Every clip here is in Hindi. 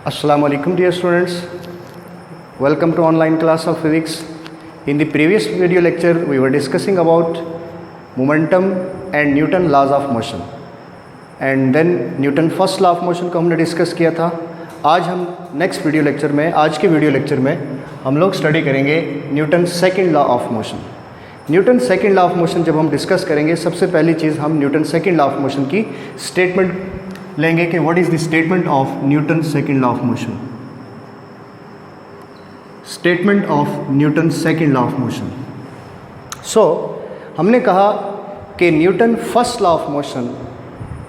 Assalamu alaikum dear students, welcome to online class of physics. In the previous video lecture we were discussing about momentum and Newton laws of motion and then Newton first law of motion को हमने डिस्कस किया था. आज हम नेक्स्ट वीडियो लेक्चर में आज के वीडियो लेक्चर में हम लोग स्टडी करेंगे Newton second law of motion. Newton second law of motion जब हम डिस्कस करेंगे सबसे पहली चीज़ हम Newton second law of motion की स्टेटमेंट लेंगे कि what is the statement of Newton second law of motion. Statement of Newton second law of motion. So हमने कहा कि Newton first law of motion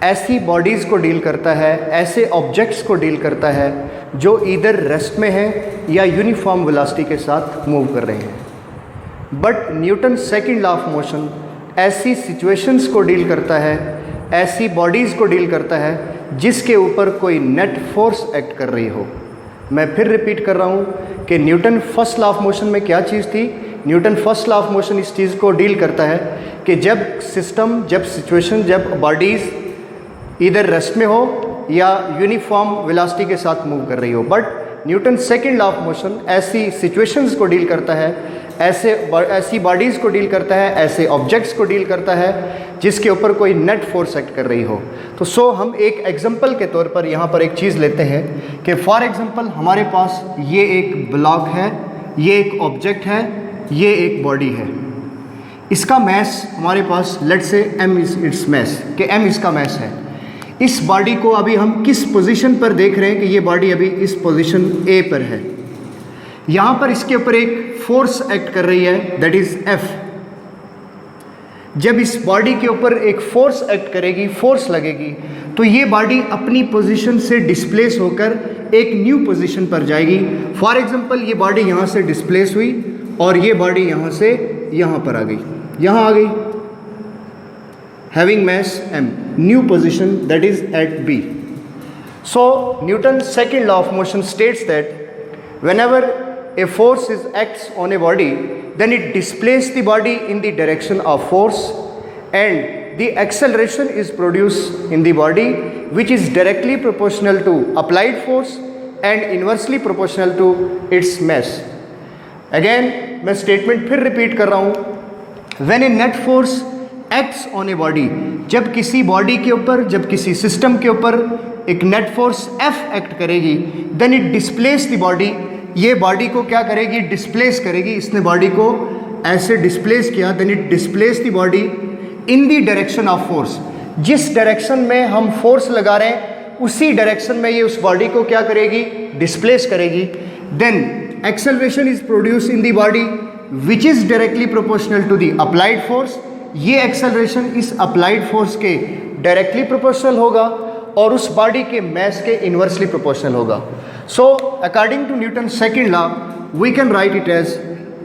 ऐसी बॉडीज़ को डील करता है, ऐसे ऑब्जेक्ट्स को डील करता है जो इधर रेस्ट में हैं या यूनिफॉर्म वेलोसिटी के साथ मूव कर रहे हैं. But Newton second law of motion ऐसी सिचुएशंस को डील करता है, ऐसी बॉडीज़ को डील करता है जिसके ऊपर कोई नेट फोर्स एक्ट कर रही हो. मैं फिर रिपीट कर रहा हूँ कि Newton first law of motion में क्या चीज़ थी. Newton first law of motion इस चीज़ को डील करता है कि जब सिस्टम, जब सिचुएशन, जब बॉडीज़ इधर रेस्ट में हो या यूनिफॉर्म वेलोसिटी के साथ मूव कर रही हो. But Newton second law of motion ऐसी सिचुएशंस को डील करता है, ऐसी बॉडीज़ को डील करता है, ऐसे ऑब्जेक्ट्स को डील करता है जिसके ऊपर कोई नेट फोर्स एक्ट कर रही हो. तो हम एक एग्जांपल के तौर पर यहाँ पर एक चीज़ लेते हैं कि फॉर एग्जांपल हमारे पास ये एक ब्लॉक है, ये एक ऑब्जेक्ट है, ये एक बॉडी है. इसका मैस हमारे पास लेट से m इज इट्स मैस, कि m इसका मैस है. इस बॉडी को अभी हम किस पोजीशन पर देख रहे हैं कि ये बॉडी अभी इस पोजीशन A पर है. यहाँ पर इसके ऊपर एक फोर्स एक्ट कर रही है, दैट इज F. जब इस बॉडी के ऊपर एक फोर्स एक्ट करेगी, फोर्स लगेगी, तो ये बॉडी अपनी पोजीशन से डिस्प्लेस होकर एक न्यू पोजीशन पर जाएगी. फॉर एग्जांपल ये बॉडी यहाँ से डिस्प्लेस हुई और ये बॉडी यहाँ से यहाँ पर आ गई, यहाँ आ गई, having mass m, new position that is at B. So Newton's second law of motion states that whenever a force acts on a body, then it displaces the body in the direction of force and the acceleration is produced in the body which is directly proportional to applied force and inversely proportional to its mass. Again मैं statement फिर repeat कर रहा हूँ. When a net force acts on a body, जब किसी बॉडी के ऊपर, जब किसी सिस्टम के ऊपर एक नेट फोर्स F एक्ट करेगी, then it displace the body. ये बॉडी को क्या करेगी? डिस्प्लेस करेगी. इसने बॉडी को ऐसे डिस्प्लेस किया, then it displace the body in the direction of force. जिस डायरेक्शन में हम फोर्स लगा रहे हैं उसी डायरेक्शन में ये उस बॉडी को क्या करेगी? डिस्प्लेस करेगी. Then acceleration is produce in the body which is directly proportional to the applied force. ये एक्सेलरेशन इस अप्लाइड फोर्स के डायरेक्टली प्रोपोर्शनल होगा और उस बॉडी के मैस के इन्वर्सली प्रोपोर्शनल होगा. So according to Newton second law we can write it as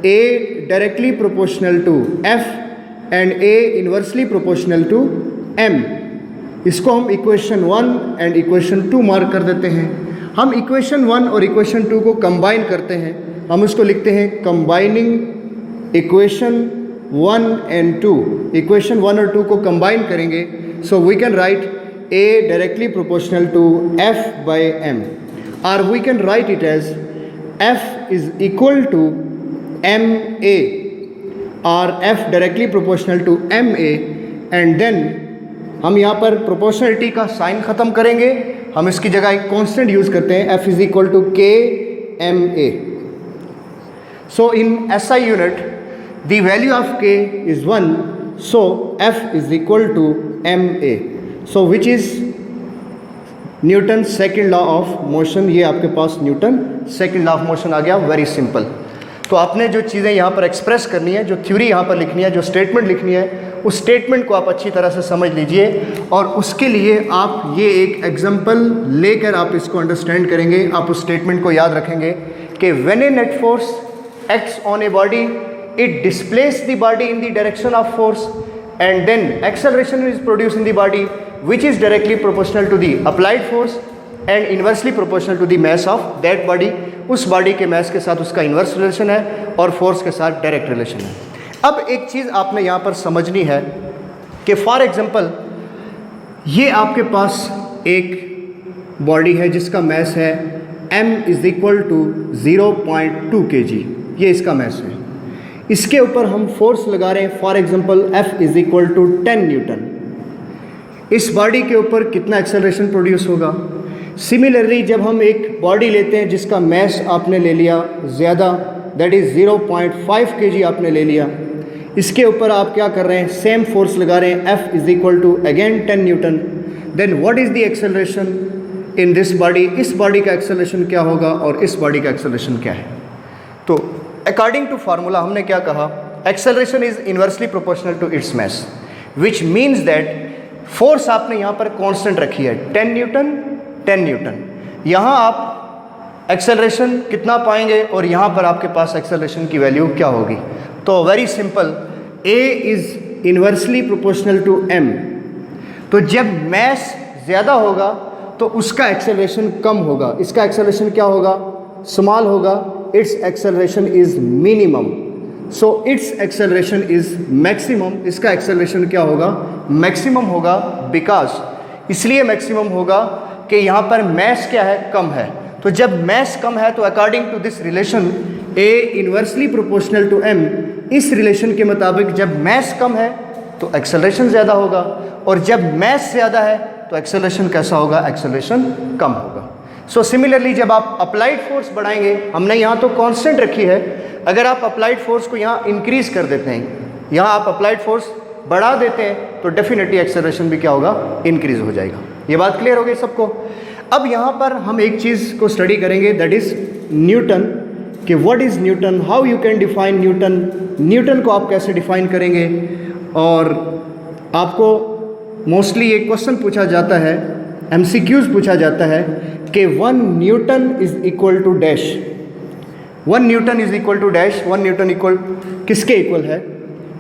A directly proportional to F and A inversely proportional to M. इसको हम इक्वेशन 1 एंड इक्वेशन 2 मार्क कर देते हैं. हम इक्वेशन 1 और इक्वेशन 2 को कंबाइन करते हैं. हम उसको लिखते हैं कंबाइनिंग इक्वेशन 1 एंड 2. इक्वेशन 1 और 2 को कंबाइन करेंगे. So we can write A directly proportional to F by M, और we can write it as F is equal to MA और F directly proportional to MA. And then हम यहाँ पर प्रोपोर्शनलिटी का साइन ख़त्म करेंगे. हम इसकी जगह एक कॉन्स्टेंट यूज़ करते हैं, F is equal to KMA. So in SI unit the value of K is 1, so F is equal to MA. So which is Newton's second law of motion. ये आपके पास Newton second law of motion आ गया. Very simple. तो आपने जो चीज़ें यहाँ पर एक्सप्रेस करनी है, जो थ्योरी यहाँ पर लिखनी है, जो स्टेटमेंट लिखनी है, उस स्टेटमेंट को आप अच्छी तरह से समझ लीजिए और उसके लिए आप ये एक एग्जांपल लेकर आप इसको अंडरस्टैंड करेंगे. आप उस स्टेटमेंट को याद रखेंगे कि when A net force acts on a body, it displaces the body in the direction of force and then acceleration is produced in the body which is directly proportional to the applied force and inversely proportional to the mass of that body. उस बॉडी के mass के साथ उसका इन्वर्स रिलेशन है और फोर्स के साथ डायरेक्ट रिलेशन है. अब एक चीज़ आपने यहाँ पर समझनी है कि फॉर एग्जांपल ये आपके पास एक बॉडी है जिसका मैस है m is equal to 0.2 kg, ये इसका मैस है। इसके ऊपर हम फोर्स लगा रहे हैं, for example F is equal to 10 newton. इस बॉडी के ऊपर कितना एक्सेलरेशन प्रोड्यूस होगा? सिमिलरली जब हम एक बॉडी लेते हैं जिसका मैस आपने ले लिया ज़्यादा, दैट इज़ 0.5 kg आपने ले लिया, इसके ऊपर आप क्या कर रहे हैं, सेम फोर्स लगा रहे हैं, F is equal to again 10 newton. Then what is the acceleration in this body? इस बॉडी का एक्सेलरेशन क्या होगा और इस बॉडी का एक्सेलरेशन क्या है? तो अकॉर्डिंग टू फार्मूला हमने क्या कहा, acceleration is inversely proportional to its mass, which means that force आपने यहाँ पर कांस्टेंट रखी है 10 न्यूटन 10 न्यूटन। यहाँ आप एक्सेलरेशन कितना पाएंगे और यहाँ पर आपके पास एक्सेलरेशन की वैल्यू क्या होगी? तो very simple, A is inversely proportional to M। तो जब मैस ज़्यादा होगा तो उसका एक्सेलरेशन कम होगा, इसका एक्सेलरेशन क्या होगा? स्मॉल होगा। It's acceleration is minimum, so it's acceleration is maximum. इसका एक्सेलरेशन क्या होगा? मैक्सिमम होगा। बिकॉज इसलिए मैक्सिमम होगा कि यहाँ पर मैस क्या है? कम है। तो जब मैस कम है तो according to this relation A inversely proportional to M, इस रिलेशन के मुताबिक जब मैस कम है तो एक्सेलरेशन ज़्यादा होगा, और जब मैस ज़्यादा है तो एक्सेलरेशन कैसा होगा? एक्सेलरेशन कम होगा। सो सिमिलरली जब आप अप्लाइड फोर्स बढ़ाएंगे, हमने यहाँ तो कांस्टेंट रखी है, अगर आप अप्लाइड फोर्स को यहाँ इंक्रीज कर देते हैं, यहाँ आप अप्लाइड फोर्स बढ़ा देते हैं, तो डेफिनेटली एक्सेलरेशन भी क्या होगा? इंक्रीज हो जाएगा। ये बात क्लियर हो गई सबको? अब यहाँ पर हम एक चीज़ को स्टडी करेंगे, दैट इज़ न्यूटन, कि what is Newton, how you can define Newton. Newton को आप कैसे डिफाइन करेंगे? और आपको मोस्टली एक क्वेश्चन पूछा जाता है, MCQs पूछा जाता है कि 1 Newton is equal to dash. 1 Newton is equal to dash, 1 newton equal किसके इक्वल है?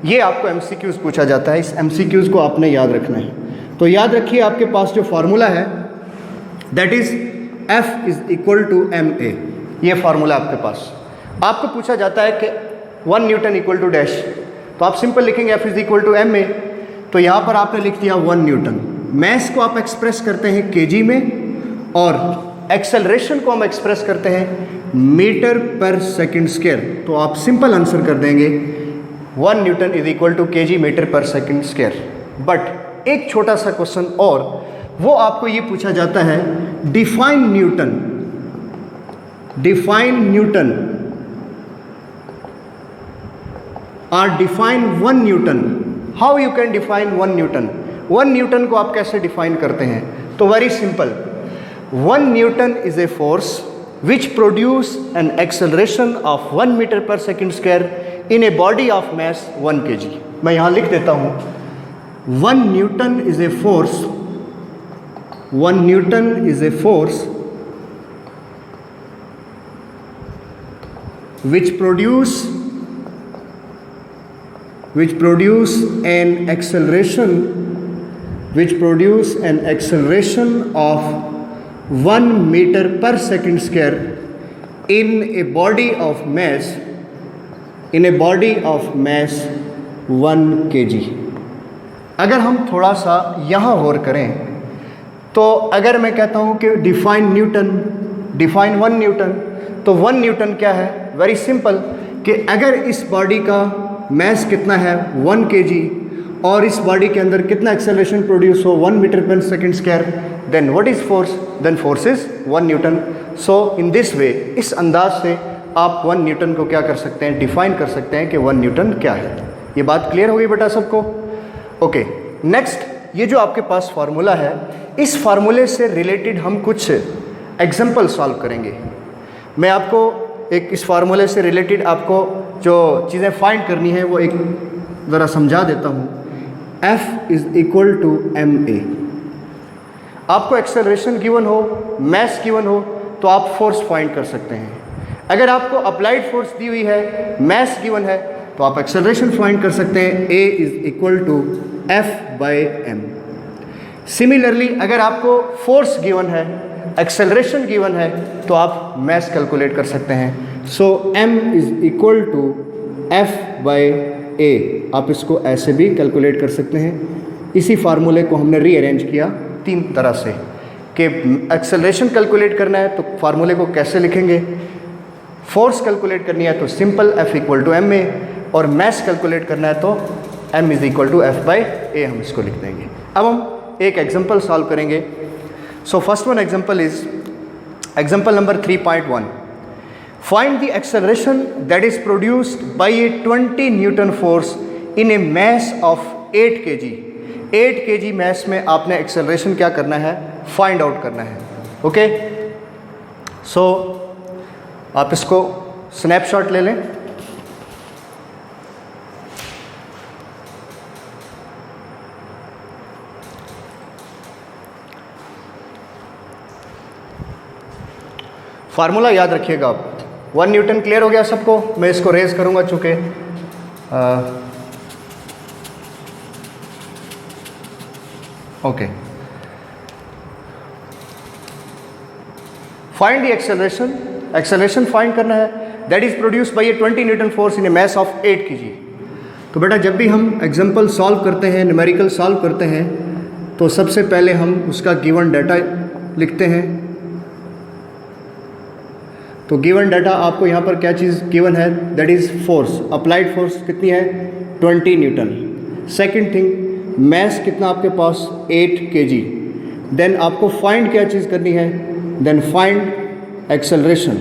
ये आपको MCQs पूछा जाता है। इस MCQs को आपने याद रखना है। तो याद रखिए, आपके पास जो फार्मूला है that is F is equal to ma। ये फार्मूला आपके पास, आपको पूछा जाता है कि 1 न्यूटन इक्वल टू डैश, तो आप सिंपल लिखेंगे F is equal to ma। तो यहाँ पर आपने लिख दिया 1 न्यूटन। मैस को आप एक्सप्रेस करते हैं kg में, और एक्सेलरेशन को हम एक्सप्रेस करते हैं मीटर पर सेकंड स्क्वायर। तो आप सिंपल आंसर कर देंगे 1 Newton is equal to kg metre per second square. But एक छोटा सा क्वेश्चन और, वो आपको ये पूछा जाता है, डिफाइन न्यूटन, डिफाइन न्यूटन और define 1 Newton. How you can define 1 Newton? 1 Newton को आप कैसे डिफाइन करते हैं? तो very simple, 1 Newton is a force which produce an acceleration of 1 metre per second square in a body of mass 1 kg। मैं यहाँ लिख देता हूँ, 1 Newton is a force, 1 Newton is a force which produce an acceleration of 1 meter per second square in a body of mass 1 kg। अगर हम थोड़ा सा यहाँ गौर करें, तो अगर मैं कहता हूँ कि डिफाइन न्यूटन, डिफाइन 1 न्यूटन, तो 1 न्यूटन क्या है? वेरी सिंपल, कि अगर इस बॉडी का मैस कितना है 1 kg, और इस बॉडी के अंदर कितना एक्सेलरेशन प्रोड्यूस हो 1 metre per second square, then what is force? Then force is 1 newton. So in this way, इस अंदाज से आप 1 न्यूटन को क्या कर सकते हैं? डिफाइन कर सकते हैं कि 1 न्यूटन क्या है। ये बात क्लियर हो गई बेटा सबको? ओके, नेक्स्ट, ये जो आपके पास फार्मूला है, इस फार्मूले से रिलेटेड हम कुछ एग्जाम्पल सॉल्व करेंगे। मैं आपको एक इस फार्मूले से रिलेटेड आपको जो चीज़ें फाइंड करनी है वो एक ज़रा समझा देता हूँ। F is equal to ma। आपको एक्सेलरेशन गिवन हो, मैस गिवन हो, तो आप फोर्स फाइंड कर सकते हैं। अगर आपको अप्लाइड फोर्स दी हुई है, मैस गिवन है, तो आप एक्सेलरेशन फाइंड कर सकते हैं। A is equal to F/m। Similarly अगर आपको फोर्स गिवन है, एक्सेलरेशन गिवन है, तो आप मैस कैलकुलेट कर सकते हैं। So m is equal to F/a। आप इसको ऐसे भी कैलकुलेट कर सकते हैं। इसी फार्मूले को हमने रीअरेंज किया 3 तरह से। कि एक्सेलरेशन कैलकुलेट करना है तो फार्मूले को कैसे लिखेंगे, फोर्स कैलकुलेट करनी है तो simple F equal to M a, और मैस कैलकुलेट करना है तो M is equal to F by a, हम इसको लिख देंगे। अब हम एक एग्जांपल सॉल्व करेंगे। So first one example is example number 3.1। Find the acceleration that is produced by a 20 newton force in a mass of 8 kg। 8 kg mass में आपने एक्सेलरेशन क्या करना है, फाइंड आउट करना है। ओके, सो आप इसको स्नैपशॉट ले लें। फार्मूला याद रखिएगा आप। 1 न्यूटन क्लियर हो गया सबको? मैं इसको रेज करूंगा चूँकि okay. Find the acceleration, acceleration find करना है that is produced by a 20 newton force in a mass of 8 kg। तो बेटा जब भी हम एग्जांपल सॉल्व करते हैं, न्यूमेरिकल सॉल्व करते हैं, तो सबसे पहले हम उसका गिवन डाटा लिखते हैं। तो गिवन डाटा आपको यहाँ पर क्या चीज़ गिवन है, that is force, applied force कितनी है 20 न्यूटन। सेकंड थिंग, मैस कितना आपके पास 8 kg। देन आपको फाइंड क्या चीज़ करनी है, देन फाइंड एक्सेलरेशन।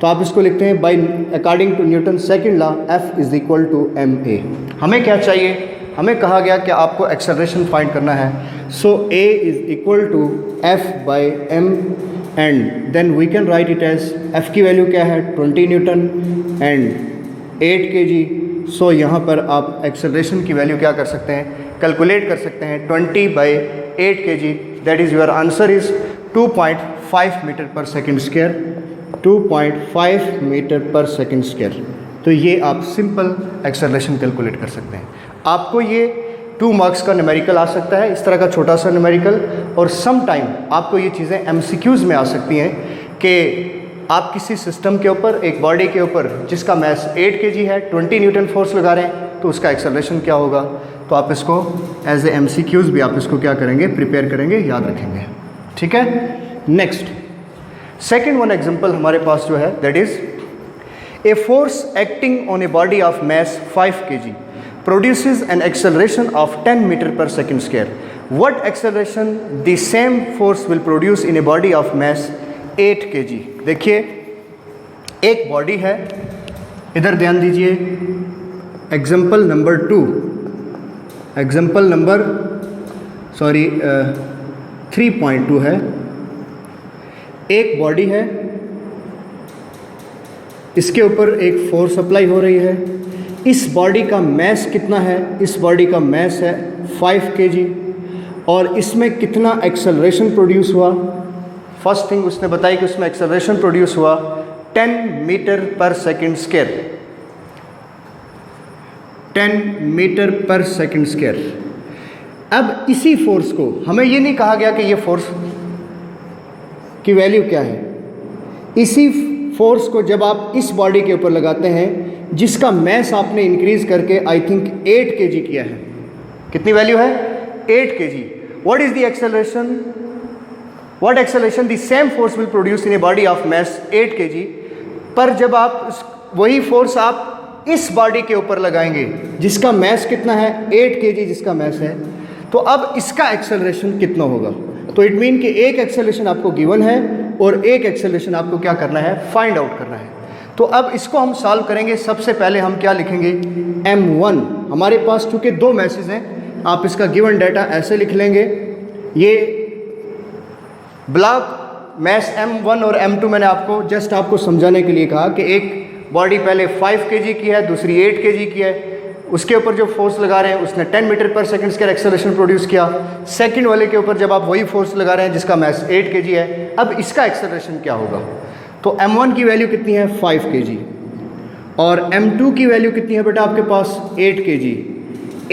तो आप इसको लिखते हैं by according to Newton second law F is equal to M A. हमें क्या चाहिए, हमें कहा गया कि आपको एक्सेलरेशन फाइंड करना है। So A is equal to F by M, and then we can write it as F की वैल्यू क्या है 20 न्यूटन एंड 8 kg। सो यहाँ पर आप एक्सेलरेशन की वैल्यू क्या कर सकते हैं, कैलकुलेट कर सकते हैं 20 by 8 kg। That is your answer is 2.5 metre per second square, 2.5 metre per second square. तो ये आप सिंपल एक्सेलरेशन कैलकुलेट कर सकते हैं। आपको ये 2 मार्क्स का न्यूमेरिकल आ सकता है, इस तरह का छोटा सा न्यूमेरिकल, और सम टाइम आपको ये चीज़ें MCQs में आ सकती हैं कि आप किसी सिस्टम के ऊपर, एक बॉडी के ऊपर जिसका मैस 8 kg है, 20 न्यूटन फोर्स लगा रहे हैं, तो उसका एक्सेलरेशन क्या होगा। तो आप इसको एज ए MCQs भी आप इसको क्या करेंगे, प्रिपेयर करेंगे, याद रखेंगे। ठीक है। नेक्स्ट सेकेंड वन एग्जाम्पल हमारे पास जो है that is a force acting on A body of mess 5 kg produces an acceleration of 10 meter per second square. What acceleration the same force will produce in a body of mass 8 kg? देखिए एक बॉडी है, इधर ध्यान दीजिए, एग्जाम्पल नंबर 2, एग्जाम्पल नंबर 3.2 है। एक बॉडी है, इसके ऊपर एक फोर्स अप्लाई हो रही है। इस बॉडी का मैस कितना है, इस बॉडी का मैस है 5 kg, और इसमें कितना एक्सेलरेशन प्रोड्यूस हुआ। फर्स्ट थिंग उसने बताई कि उसमें एक्सेलरेशन प्रोड्यूस हुआ 10 metre per second square, 10 metre per second square. अब इसी फोर्स को, हमें ये नहीं कहा गया कि ये फोर्स की वैल्यू क्या है, इसी फोर्स को जब आप इस बॉडी के ऊपर लगाते हैं जिसका मैस आपने इंक्रीज करके आई थिंक 8 kg किया है, कितनी वैल्यू है 8 kg। What is the acceleration, what acceleration the same force will produce in a body of mess 8 kg। पर जब आप वही फोर्स आप इस बॉडी के ऊपर लगाएंगे जिसका मैस कितना है 8 kg जिसका मैस है, तो अब इसका एक्सेलरेशन कितना होगा। तो इट मीन कि एक एक्सेलरेशन आपको गिवन है और एक एक्सेलरेशन आपको क्या करना है, फाइंड आउट करना है। तो अब इसको हम सॉल्व करेंगे। सबसे पहले हम क्या लिखेंगे, M1। हमारे पास चूँकि 2 मैसेज हैं, आप इसका गिवन डाटा ऐसे लिख लेंगे। ये ब्लॉक मैस M1 और M2 मैंने आपको जस्ट आपको समझाने के लिए कहा कि एक बॉडी पहले 5 kg की है, दूसरी 8 kg की है, उसके ऊपर जो फोर्स लगा रहे हैं उसने 10 metre per second square acceleration produce किया। सेकंड वाले के ऊपर जब आप वही फोर्स लगा रहे हैं जिसका मैस 8 kg है, अब इसका एक्सेलरेशन क्या होगा। तो M1 की वैल्यू कितनी है 5 kg, और M2 की वैल्यू कितनी है बेटा आपके पास 8 kg।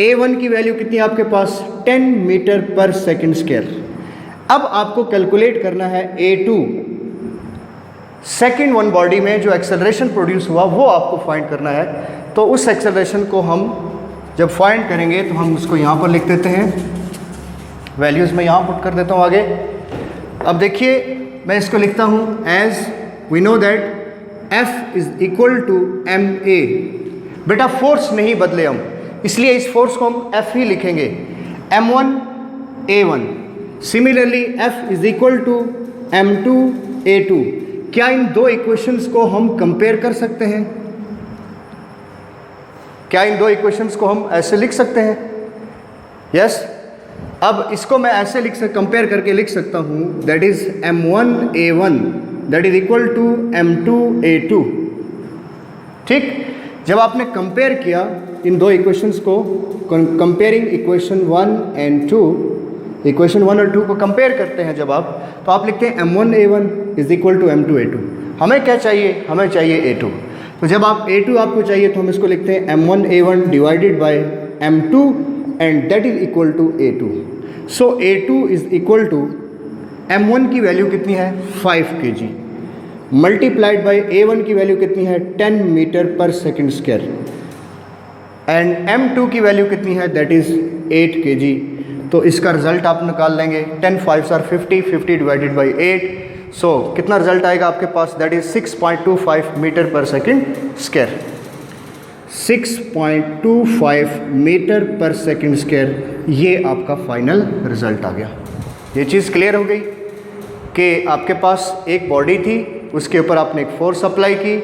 A1 की वैल्यू कितनी है आपके पास 10 मीटर पर सेकंड स्क्वायर। अब आपको कैलकुलेट करना है A2, सेकेंड वन बॉडी में जो एक्सेलरेशन प्रोड्यूस हुआ वो आपको फाइंड करना है। तो उस एक्सेलरेशन को हम जब फाइंड करेंगे तो हम उसको यहाँ पर लिख देते हैं, वैल्यूज़ में यहाँ पुट कर देता हूँ आगे। अब देखिए मैं इसको लिखता हूँ as we know that F is equal to M A. बेटा फोर्स नहीं बदले हम, इसलिए इस फोर्स को हम F ही लिखेंगे, M1 A1। Similarly F is equal to M2 A2। क्या इन दो इक्वेशंस को हम कंपेयर कर सकते हैं? क्या इन दो इक्वेशंस को हम ऐसे लिख सकते हैं? यस। अब इसको मैं ऐसे कंपेयर करके लिख सकता हूँ, that is M1 A1 that is equal to M2 A2। ठीक, जब आपने कंपेयर किया इन दो इक्वेशंस को, कंपेयरिंग इक्वेशन 1 एंड 2, इक्वेशन 1 और 2 को कंपेयर करते हैं जब आप, तो आप लिखते हैं M1 A1 is equal to M2 A2। हमें क्या चाहिए? हमें चाहिए A2। तो जब आप A2 आपको चाहिए तो हम इसको लिखते हैं M1 A1 divided by M2 and that is equal to A2। So A2 is equal to M1 की वैल्यू कितनी है? 5 kg मल्टीप्लाइड बाय A1 की वैल्यू कितनी है? 10 metre per second square and M2 की वैल्यू कितनी है? That is 8 kg। तो इसका रिजल्ट आप निकाल लेंगे, 10 5s are 50, 50 डिवाइडेड बाई 8। सो कितना रिजल्ट आएगा आपके पास? That is 6.25 metre per second square. 6.25 metre per second square, ये आपका फाइनल रिजल्ट आ गया। ये चीज़ क्लियर हो गई कि आपके पास एक बॉडी थी, उसके ऊपर आपने एक फोर्स अप्लाई की,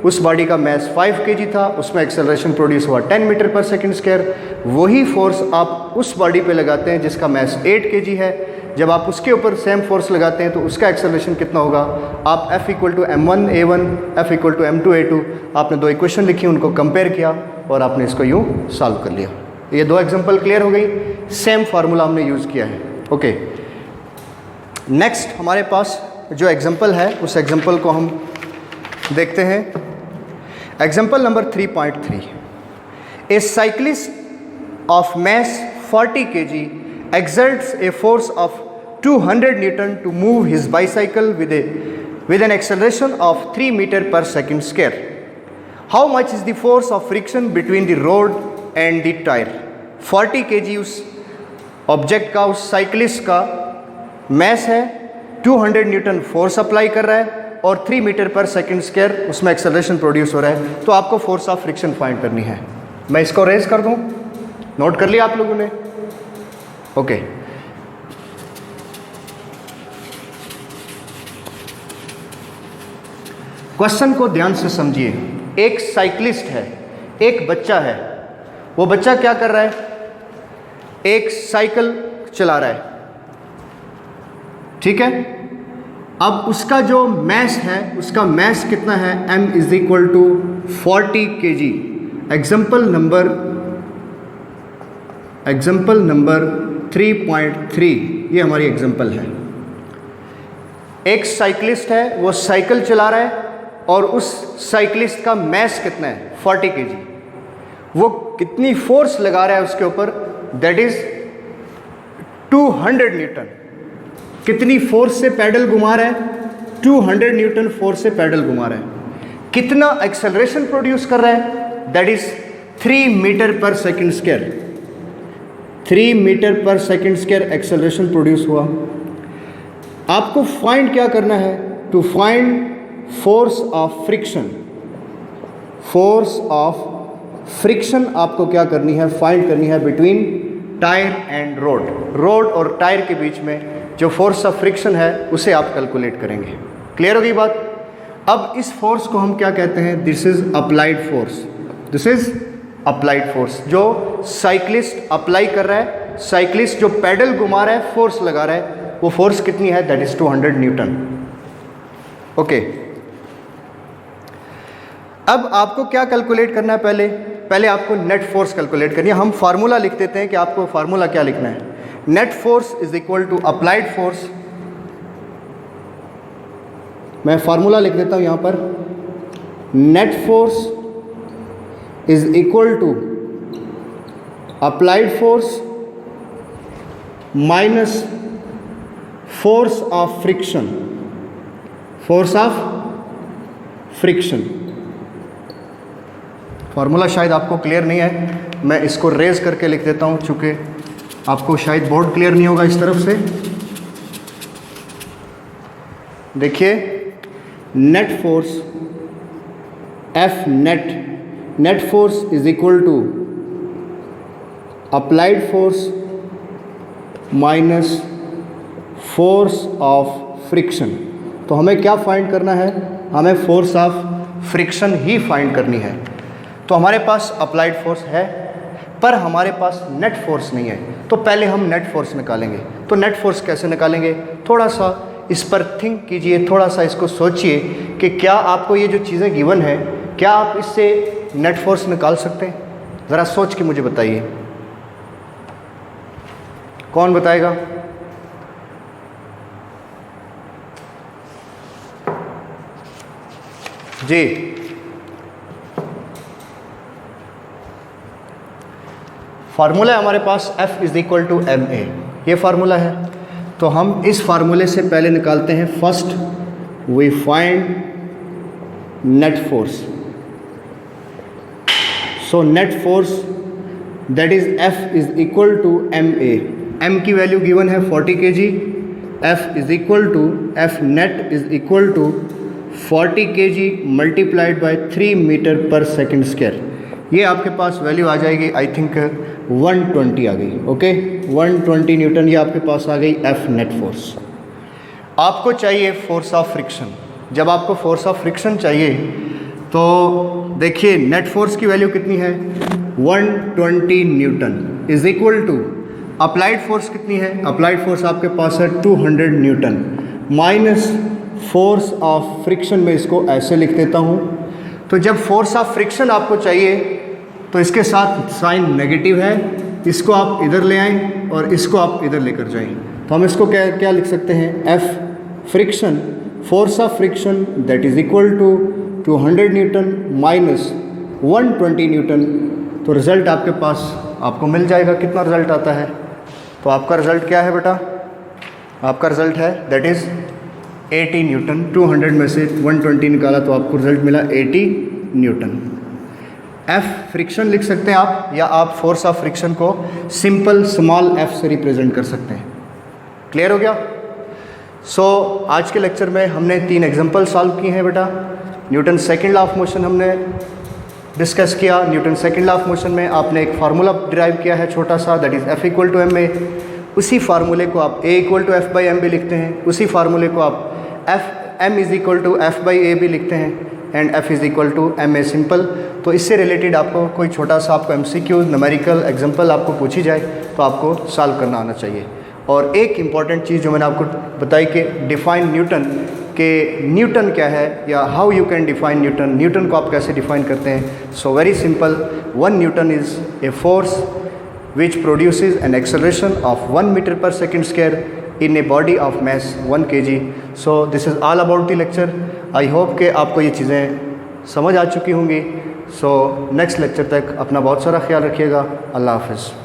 उस बॉडी का मास 5 kg था, उसमें एक्सेलरेशन प्रोड्यूस हुआ 10 मीटर पर सेकेंड स्क्वायर। वही फोर्स आप उस बॉडी पे लगाते हैं जिसका मास 8 kg है। जब आप उसके ऊपर सेम फोर्स लगाते हैं तो उसका एक्सेलरेशन कितना होगा? आप F equal to M1 A1 F equal to M2 A2, आपने दो इक्वेशन लिखी, उनको कंपेयर किया और आपने इसको यूँ सॉल्व कर लिया। ये दो एग्जाम्पल क्लियर हो गई, सेम फार्मूला हमने यूज़ किया है। ओके, नेक्स्ट हमारे पास जो एग्जाम्पल है उस एग्जाम्पल को हम देखते हैं। Example number 3.3। A cyclist of mass 40 kg exerts a force of 200 Newton to move his bicycle with an acceleration of 3 meter per second square. How much is the force of friction between the road and the tire? 40 kg उस ऑब्जेक्ट का, उस साइकिलिस्ट का मैस है, 200 न्यूटन फोर्स अप्लाई कर रहा है और 3 मीटर पर सेकेंड स्क्वायर उसमें एक्सेलरेशन प्रोड्यूस हो रहा है। तो आपको फोर्स ऑफ फ्रिक्शन फाइंड करनी है। मैं इसको रेज कर दूं, नोट कर लिया आप लोगों ने? ओके, क्वेश्चन को ध्यान से समझिए। एक साइकिलिस्ट है, एक बच्चा है, वो बच्चा क्या कर रहा है? एक साइकिल चला रहा है, ठीक है। अब उसका जो मैस है, उसका मैस कितना है? M is equal to 40 kg। Example number 3.3, ये हमारी एग्जाम्पल है। एक साइकिलिस्ट है, वो साइकिल चला रहा है और उस साइकिलिस्ट का मैस कितना है? 40 kg। वो कितनी फोर्स लगा रहा है उसके ऊपर? That is 200 Newton. कितनी फोर्स से पैडल घुमा रहा है? 200 न्यूटन फोर्स से पैडल घुमा रहा है। कितना एक्सेलरेशन प्रोड्यूस कर रहा है? That is 3 metre per second square. 3 metre per second square acceleration produce हुआ। आपको फाइंड क्या करना है? To find force of friction. Force of friction आपको क्या करनी है? फाइंड करनी है between tyre and road. Road और टायर के बीच में जो फोर्स ऑफ फ्रिक्शन है उसे आप कैलकुलेट करेंगे। क्लियर हो गई बात? अब इस फोर्स को हम क्या कहते हैं? This is applied force. This is applied force जो साइकिलिस्ट अप्लाई कर रहा है, साइकिलिस्ट जो पैडल घुमा रहा है, फोर्स लगा रहा है, वो फोर्स कितनी है? That is 200 Newton. ओके, अब आपको क्या कैलकुलेट करना है? पहले आपको नेट फोर्स कैलकुलेट करनी है। हम फार्मूला लिख देते हैं कि आपको फार्मूला क्या लिखना है। Net force is equal to applied force. मैं फार्मूला लिख देता हूं यहां पर। Net force is equal to applied force minus force of friction. Force of friction formula शायद आपको क्लियर नहीं है, मैं इसको रेज करके लिख देता हूं, चूंकि आपको शायद बोर्ड क्लियर नहीं होगा इस तरफ से। देखिए net force F net force is equal to applied force minus force of friction. तो हमें क्या फाइंड करना है? हमें फोर्स ऑफ फ्रिक्शन ही फाइंड करनी है। तो हमारे पास अप्लाइड फोर्स है पर हमारे पास नेट फोर्स नहीं है, तो पहले हम नेट फोर्स निकालेंगे। तो नेट फोर्स कैसे निकालेंगे? थोड़ा सा इस पर थिंक कीजिए, थोड़ा सा इसको सोचिए कि क्या आपको ये जो चीज़ें गिवन है, क्या आप इससे नेट फोर्स निकाल सकते हैं? ज़रा सोच के मुझे बताइए, कौन बताएगा? जी, फार्मूला है हमारे पास F is equal to ma, ये फार्मूला है। तो हम इस फार्मूले से पहले निकालते हैं, first we find net force. So net force that is F is equal to ma, m की वैल्यू गिवन है 40 kg, F is equal to F net is equal to 40 kg multiplied by 3 metre per second square. ये आपके पास वैल्यू आ जाएगी, आई थिंक 120 आ गई। ओके, 120 न्यूटन ये आपके पास आ गई F नेट फोर्स। आपको चाहिए फोर्स ऑफ फ्रिक्शन। जब आपको फोर्स ऑफ फ्रिक्शन चाहिए तो देखिए नेट फोर्स की वैल्यू कितनी है? 120 newton is equal to applied force कितनी है? अप्लाइड फोर्स आपके पास है 200 newton minus force of friction. में इसको ऐसे लिख देता हूँ। तो जब फोर्स ऑफ फ्रिक्शन आपको चाहिए तो इसके साथ साइन नेगेटिव है, इसको आप इधर ले आएँ और इसको आप इधर लेकर जाएं। तो हम इसको क्या लिख सकते हैं? F friction, force of friction that is equal to 200 newton minus 120 newton. तो रिज़ल्ट आपके पास आपको मिल जाएगा। कितना रिज़ल्ट आता है? तो आपका रिज़ल्ट क्या है बेटा? आपका रिज़ल्ट है दैट इज़ 80 न्यूटन। 200 में से 120 निकाला तो आपको रिज़ल्ट मिला 80 न्यूटन। F फ्रिक्शन लिख सकते हैं आप, या आप फोर्स ऑफ फ्रिक्शन को सिंपल स्मॉल f से रिप्रेजेंट कर सकते हैं। क्लियर हो गया? सो आज के लेक्चर में हमने 3 एग्जांपल सॉल्व किए हैं बेटा। Newton second law of motion हमने डिस्कस किया। Newton second law of motion में आपने एक फार्मूला डिराइव किया है छोटा सा, that is F equal to ma। उसी फार्मूले को आप A equal to F by m भी लिखते हैं। उसी फार्मूले को आप m is equal to F by a भी लिखते हैं, and F is equal to ma simple. तो इससे रिलेटेड आपको कोई छोटा सा आपको MCQ न्यूमेरिकल एग्जांपल आपको पूछी जाए तो आपको सॉल्व करना आना चाहिए। और एक इम्पॉर्टेंट चीज़ जो मैंने आपको बताई कि डिफ़ाइन न्यूटन, के न्यूटन क्या है या how you can define Newton, Newton को आप कैसे डिफ़ाइन करते हैं। So very simple, 1 Newton is a force which produces an acceleration of 1 meter per second square in a body of mass 1 kg. So this is all about the lecture. I hope कि आपको ये चीज़ें समझ आ चुकी होंगी। सो नेक्स्ट लेक्चर तक अपना बहुत सारा ख्याल रखिएगा। अल्लाह हाफ़िज़।